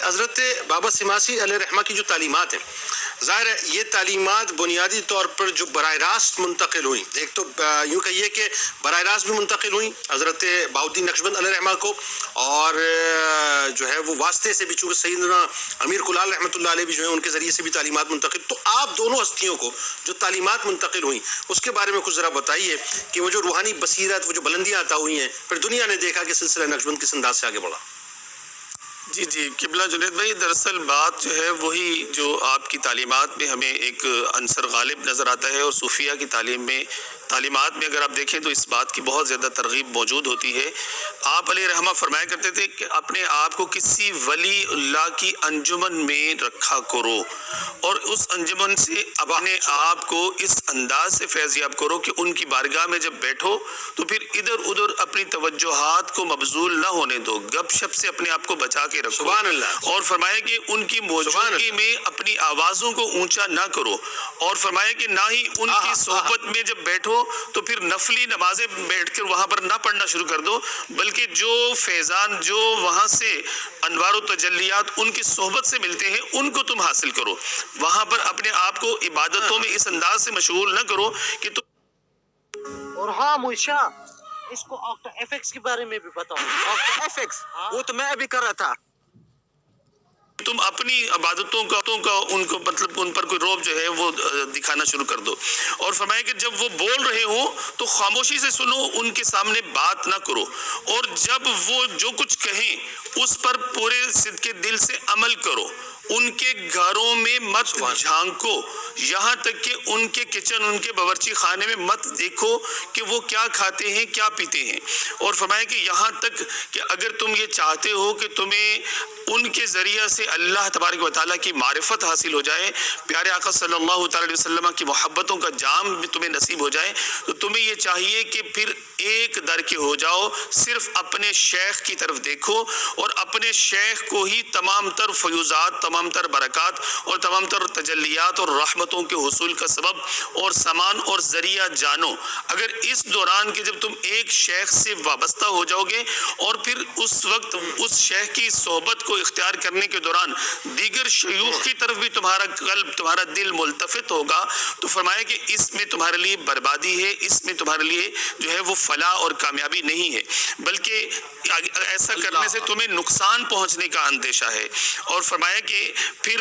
حضرت بابا سماسی علیہ رحمہ کی جو تعلیمات ہیں، ظاہر ہے یہ تعلیمات بنیادی طور پر جو براہ راست منتقل ہوئیں، ایک تو یوں کہیے کہ براہ راست بھی منتقل ہوئیں حضرت بہاؤالدین نقشبند علیہ رحمہ کو، اور جو ہے وہ واسطے سے بھی، چونکہ سیدنا امیر کلال رحمۃ اللہ علیہ بھی جو ہے ان کے ذریعے سے بھی تعلیمات منتقل، تو آپ دونوں ہستیوں کو جو تعلیمات منتقل ہوئیں اس کے بارے میں کچھ ذرا بتائیے کہ وہ جو روحانی بصیرت، وہ جو بلندیاں عطا ہوئی ہیں، پھر دنیا نے دیکھا کہ سلسلہ نقشبند کس انداز سے آگے بڑھا۔ جی قبلہ جنید بھائی، دراصل بات جو ہے وہی جو آپ کی تعلیمات میں ہمیں ایک عنصر غالب نظر آتا ہے، اور صوفیہ کی تعلیمات میں اگر آپ دیکھیں تو اس بات کی بہت زیادہ ترغیب موجود ہوتی ہے۔ آپ علیہ رحمہ فرمایا کرتے تھے کہ اپنے آپ کو کسی ولی اللہ کی انجمن میں رکھا کرو، اور اس انجمن سے اپنے آپ کو اس انداز سے فیضیاب کرو کہ ان کی بارگاہ میں جب بیٹھو تو پھر ادھر ادھر اپنی توجہات کو مبذول نہ ہونے دو، گپ شپ سے اپنے آپ کو بچا کے رکھو۔ سبحان اللہ۔ اور فرمایا کہ ان کی موجودگی میں اپنی آوازوں کو اونچا نہ کرو، اور فرمایا کہ نہ ہی ان کی صحبت میں جب بیٹھو تو پھر نفلی نمازیں بیٹھ کر وہاں پر نہ پڑھنا شروع کر دو، بلکہ جو فیضان، جو وہاں سے انوار و تجلیات ان کی صحبت سے ملتے ہیں ان کو تم حاصل کرو۔ وہاں پر اپنے آپ کو عبادتوں میں اس انداز سے مشغول نہ کرو کہ تم۔ اور ہاں موشا، اس کو آکٹا ایف ایکس کے بارے میں بھی بتاؤ۔ آکٹا ایف ایکس وہ تو میں ابھی کر رہا تھا۔ تم اپنی عبادتوں کا ان کو مطلب ان پر کوئی روب جو ہے وہ دکھانا شروع کر دو، اور فرمایا کہ جب وہ بول رہے ہو تو خاموشی سے سنو، ان کے سامنے بات نہ کرو، اور جب وہ جو کچھ کہیں اس پر پورے صدق دل سے عمل کرو۔ ان کے گھروں میں مت جھانکو، یہاں تک کہ ان کے کچن، ان کے باورچی خانے میں مت دیکھو کہ وہ کیا کھاتے ہیں کیا پیتے ہیں، اور فرمایا کہ یہاں تک کہ اگر تم یہ چاہتے ہو کہ تمہیں ان کے ذریعہ سے اللہ تبارک و تعالیٰ کی معرفت حاصل ہو جائے، پیارے آقا صلی اللہ تعالی علیہ وسلم کی محبتوں کا جام بھی تمہیں نصیب ہو جائے، تو تمہیں یہ چاہیے کہ پھر ایک در کے ہو جاؤ، صرف اپنے شیخ کی طرف دیکھو، اور اپنے شیخ کو ہی تمام تر فیوزات، تمام تر برکات اور تمام تر تجلیات اور رحمتوں کے حصول کا سبب اور سامان اور ذریعہ جانو۔ اگر اس دوران کے جب تم ایک شیخ سے وابستہ ہو جاؤ گے، اور پھر اس وقت اس شیخ کی صحبت کو اختیار کرنے کے دوران دیگر شیوخ کی طرف بھی تمہارا قلب، تمہارا دل ملتفت ہوگا، تو فرمایا کہ اس میں تمہارے لیے بربادی ہے، اس میں تمہارے لیے جو ہے وہ فلاح اور کامیابی نہیں ہے، بلکہ ایسا کرنے سے تمہیں نقصان پہنچنے کا اندیشہ ہے۔ اور فرمایا کہ پھر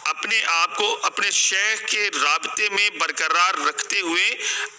اپنے آپ کو اپنے شیخ کے رابطے میں برقرار رکھتے ہوئے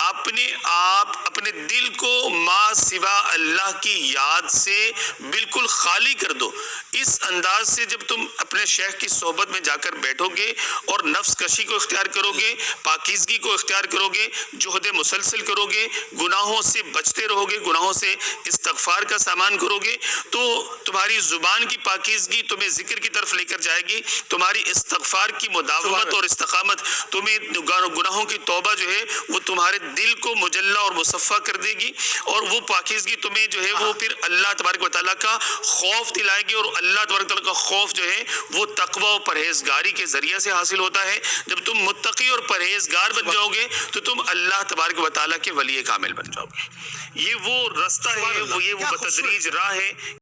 اپنے دل کو ما سوا اللہ کی یاد سے بالکل خالی کر دو۔ اس انداز سے جب تم اپنے شیخ کی صحبت میں جا کر بیٹھو گے اور نفس کشی کو اختیار کرو گے، پاکیزگی کو اختیار کرو گے، جہد مسلسل کرو گے، گناہوں سے بچتے رہو گے، گناہوں سے استغفار کا سامان کرو گے، تو تمہاری زبان کی پاکیزگی تمہیں ذکر کی طرف لے کر جائے گی، تمہاری استغفار کی مداومت اور استقامت تمہیں گناہوں کی توبہ جو ہے وہ تمہارے دل کو مجلہ اور مصفہ کر دے گی، اور وہ پاکیزگی تمہیں جو ہے وہ پھر اللہ تبارک و تعالیٰ کا خوف دلائے گی، اور اللہ تبارک و تعالیٰ کا خوف جو ہے وہ تقوی و پرہیزگاری کے ذریعے سے حاصل ہوتا ہے۔ جب تم متقی اور پرہیزگار بن جاؤ گے تو تم اللہ تبارک و تعالیٰ کے ولی کامل بن جاؤ گے۔ یہ وہ رستہ ہے، یہ وہ بتدریج راہ ہے۔